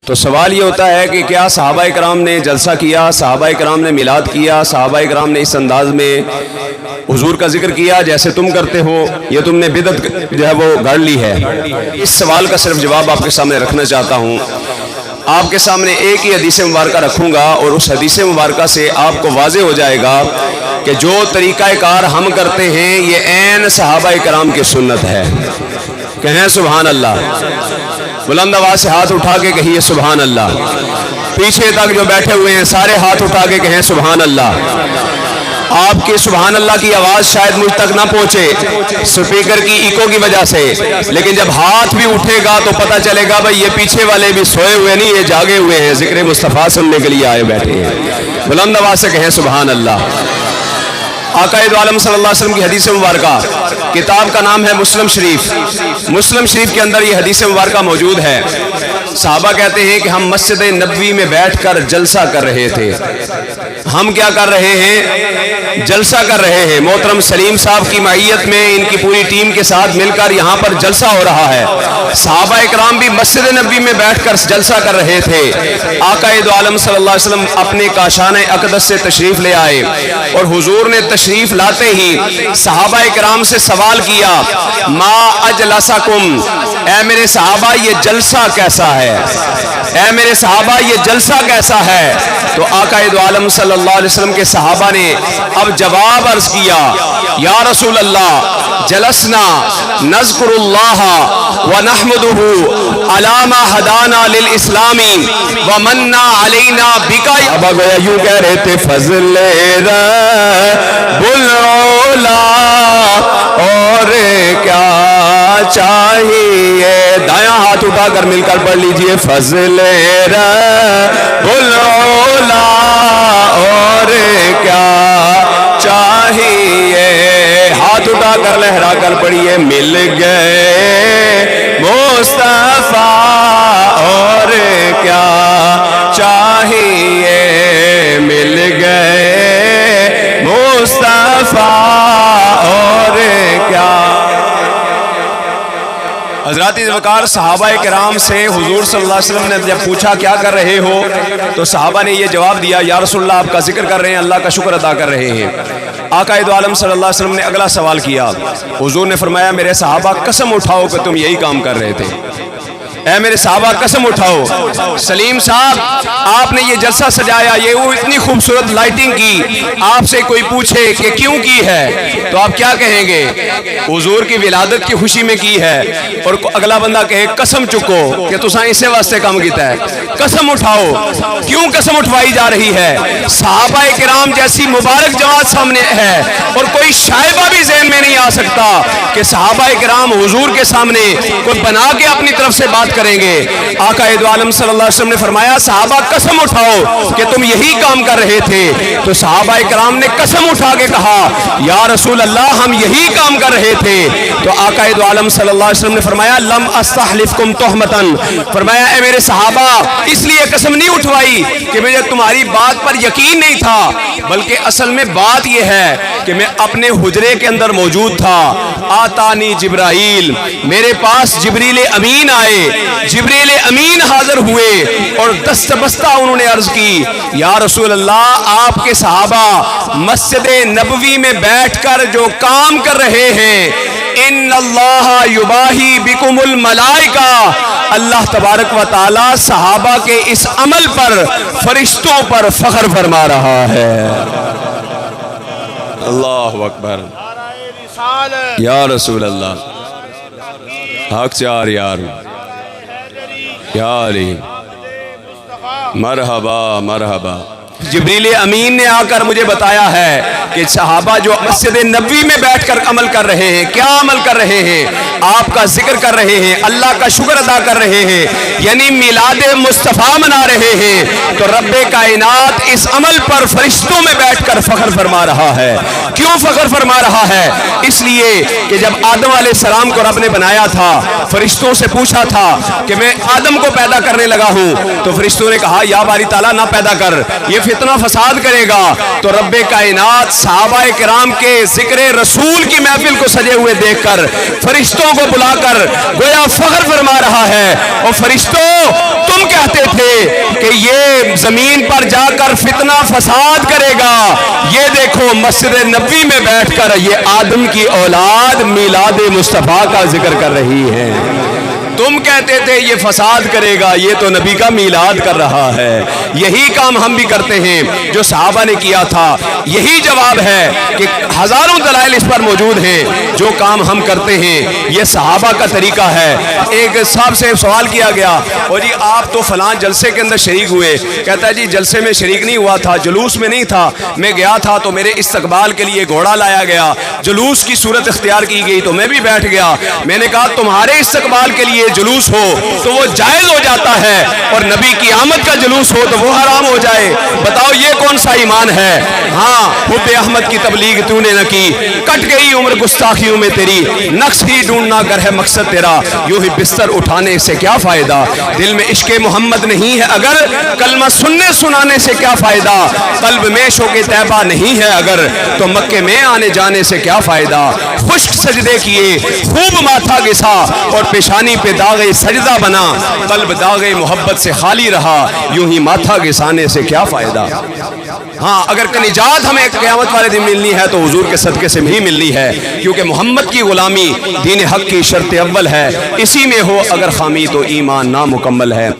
تو سوال یہ ہوتا ہے کہ کیا صحابہ کرام نے جلسہ کیا، صحابہ کرام نے میلاد کیا، صحابہ کرام نے اس انداز میں حضور کا ذکر کیا جیسے تم کرتے ہو، یہ تم نے بدعت جو ہے وہ گھڑ لی ہے؟ اس سوال کا صرف جواب آپ کے سامنے رکھنا چاہتا ہوں۔ آپ کے سامنے ایک ہی حدیث مبارکہ رکھوں گا اور اس حدیث مبارکہ سے آپ کو واضح ہو جائے گا کہ جو طریقہ کار ہم کرتے ہیں یہ عین صحابہ کرام کی سنت ہے۔ کہیں سبحان اللہ، بلند آواز سے ہاتھ اٹھا کے کہیے سبحان اللہ۔ پیچھے تک جو بیٹھے ہوئے ہیں سارے ہاتھ اٹھا کے کہیں سبحان اللہ۔ آپ کے سبحان اللہ کی آواز شاید مجھ تک نہ پہنچے سپیکر کی ایکو کی وجہ سے، لیکن جب ہاتھ بھی اٹھے گا تو پتہ چلے گا بھائی یہ پیچھے والے بھی سوئے ہوئے نہیں، یہ جاگے ہوئے ہیں، ذکر مصطفیٰ سننے کے لیے آئے بیٹھے ہیں۔ بلند آواز سے کہیں سبحان اللہ۔ آقا دو عالم صلی اللہ علیہ وسلم کی حدیث مبارکہ، کتاب کا نام ہے مسلم شریف۔ مسلم شریف کے اندر یہ حدیث مبارکہ موجود ہے۔ صحابہ کہتے ہیں کہ ہم مسجد نبوی میں بیٹھ کر جلسہ کر رہے تھے۔ ہم کیا کر رہے ہیں؟ جلسہ کر رہے ہیں۔ محترم سلیم صاحب کی معیت میں ان کی پوری ٹیم کے ساتھ مل کر یہاں پر جلسہ ہو رہا ہے۔ صحابہ اکرام بھی مسجد نبوی میں بیٹھ کر جلسہ کر رہے تھے۔ آقا دو عالم صلی اللہ علیہ وسلم اپنے کاشان اقدس سے تشریف لے آئے اور حضور نے تشریف لاتے ہی صحابہ اکرام سے سوال کیا، ما اجلسکم، اے میرے صحابہ یہ جلسہ کیسا ہے؟ اے میرے صحابہ یہ جلسہ کیسا ہے؟ تو آقا دو عالم صلی اللہ علیہ وسلم کے صحابہ نے اب جواب عرض کیا، یا رسول اللہ جلسنا نذکر اللہ ونحمدہ علی ما ہدانا للاسلام ومننا علینا بکا۔ اب گویا یوں کہہ رہے تھے، فضل رب العلا اور کیا چاہیے؟ دایاں ہاتھ اٹھا کر مل کر پڑھ لیجئے، فضل رب العلا اور کیا چاہیے؟ ہاتھ اٹھا کر لہرا کر پڑھیے، مل گئے مصطفیٰ اور کیا چاہیے؟ مل گئے مصطفیٰ اور کیا۔ حضرات وقار صحابہ کرام سے حضور صلی اللہ علیہ وسلم نے جب پوچھا کیا کر رہے ہو تو صحابہ نے یہ جواب دیا، یا رسول اللہ آپ کا ذکر کر رہے ہیں، اللہ کا شکر ادا کر رہے ہیں۔ آقا دو عالم صلی اللہ علیہ وسلم نے اگلا سوال کیا، حضور نے فرمایا، میرے صحابہ قسم اٹھاؤ کہ تم یہی کام کر رہے تھے۔ اے میرے صحابہ قسم اٹھاؤ۔ سلیم صاحب آپ نے یہ جلسہ سجایا، یہ وہ اتنی خوبصورت لائٹنگ کی، آپ سے کوئی پوچھے کہ کیوں کی ہے تو آپ کیا کہیں گے؟ حضور کی ولادت کی خوشی میں کی ہے۔ اور اگلا بندہ کہے قسم چکو کہ تساں اسے واسطے کام کیتا ہے۔ قسم اٹھاؤ، کیوں قسم اٹھوائی جا رہی ہے؟ صحابہ کرام جیسی مبارک جماعت سامنے ہے اور کوئی شائبہ بھی ذہن میں نہیں آ سکتا کہ صحابہ کرام حضور کے سامنے کوئی بنا کے اپنی طرف سے بات کریں گے۔ آقا دو عالم صلی اللہ علیہ وسلم نے فرمایا، صحابہ قسم اٹھاؤ کہ تم یہی کام کر رہے تھے۔ تو صحابہ کرام نے قسم اٹھا کے کہا، یا رسول اللہ ہم یہی کام کر رہے تھے۔ تو آقا دو عالم صلی اللہ علیہ وسلم نے فرمایا، لم استحلفکم تہمتن، فرمایا اے میرے صحابہ اس لیے قسم نہیں اٹھوائی کہ مجھے تمہاری بات پر یقین نہیں تھا، بلکہ اصل میں بات یہ ہے کہ میں اپنے حجرے کے اندر موجود تھا۔ آتانی جبرائیل، میرے پاس جبریل امین آئے، جبریل امین حاضر ہوئے اور دست بستہ انہوں نے عرض کی، یا رسول اللہ آپ کے صحابہ مسجد نبوی میں بیٹھ کر جو کام کر رہے ہیں، ان اللہ یباہی بکم الملائکہ، اللہ تبارک و تعالی صحابہ کے اس عمل پر فرشتوں پر فخر فرما رہا ہے۔ اللہ اکبر، یا رسول اللہ، حق چار یار، یا علی، مرحبا مرحبا۔ جبریل امین نے آ کر مجھے بتایا ہے کہ صحابہ جو مسجد نبوی میں بیٹھ کر عمل کر رہے ہیں، کیا عمل کر رہے ہیں؟ آپ کا ذکر کر رہے ہیں، اللہ کا شکر ادا کر رہے ہیں، یعنی میلاد مصطفیٰ منا رہے ہیں۔ تو رب کائنات اس عمل پر فرشتوں میں بیٹھ کر فخر فرما رہا ہے۔ کیوں فخر فرما رہا ہے؟ اس لیے کہ جب آدم علیہ السلام کو رب نے بنایا تھا، فرشتوں سے پوچھا تھا کہ میں آدم کو پیدا کرنے لگا ہوں، تو فرشتوں نے کہا یا باری تعالیٰ نہ پیدا کر، یہ فتنہ فساد کرے گا۔ تو رب کائنات صحابہ کرام کے ذکر رسول کی محفل کو سجے ہوئے دیکھ کر فرشتوں کو بلا کر گویا فخر فرما رہا ہے، اور فرشتوں تم کہتے تھے کہ یہ زمین پر جا کر فتنہ فساد کرے گا، یہ دیکھو مسجد نبوی میں بیٹھ کر یہ آدم کی اولاد میلاد مصطفیٰ کا ذکر کر رہی ہے۔ تم کہتے تھے یہ فساد کرے گا، یہ تو نبی کا میلاد کر رہا ہے۔ یہی کام ہم بھی کرتے ہیں جو صحابہ نے کیا تھا۔ یہی جواب ہے کہ ہزاروں دلائل اس پر موجود ہیں، جو کام ہم کرتے ہیں یہ صحابہ کا طریقہ ہے۔ ایک صاحب سے سوال کیا گیا، اور جی آپ تو فلاں جلسے کے اندر شریک ہوئے، کہتا ہے جی جلسے میں شریک نہیں ہوا تھا، جلوس میں نہیں تھا، میں گیا تھا تو میرے استقبال کے لیے گھوڑا لایا گیا، جلوس کی صورت اختیار کی گئی تو میں بھی بیٹھ گیا۔ میں نے کہا تمہارے استقبال کے لیے جلوس ہو تو وہ جائز ہو جاتا ہے، اور نبی کی آمد کا جلوس ہو تو وہ حرام ہو جائے۔ بتاؤ یہ کون سا ایمان ہے؟ ہاں حب احمد کی تبلیغ تو نے نہ کی، کٹ گئی عمر گستاخیوں میں تیری، نقص ہی ڈھونڈنا گر ہے مقصد تیرا، یوں ہی بستر اٹھانے سے کیا فائدہ، دل میں عشق محمد نہیں ہے اگر، کلمہ سننے سنانے سے کیا فائدہ، قلب میں شوق طیبہ نہیں ہے اگر، تو مکے میں آنے جانے سے کیا فائدہ، خشک سجدے کیے خوب ماتھا گسا، اور پیشانی پہ داغ سجدہ بنا، قلب داغ محبت سے خالی رہا، یوں ہی ماتھا گسانے سے کیا فائدہ۔ ہاں اگر کہ نجات ہمیں قیامت والے دن ملنی ہے تو حضور کے صدقے سے بھی ملنی ہے، کیونکہ محمد کی غلامی دین حق کی شرط اول ہے، اسی میں ہو اگر خامی تو ایمان نامکمل ہے۔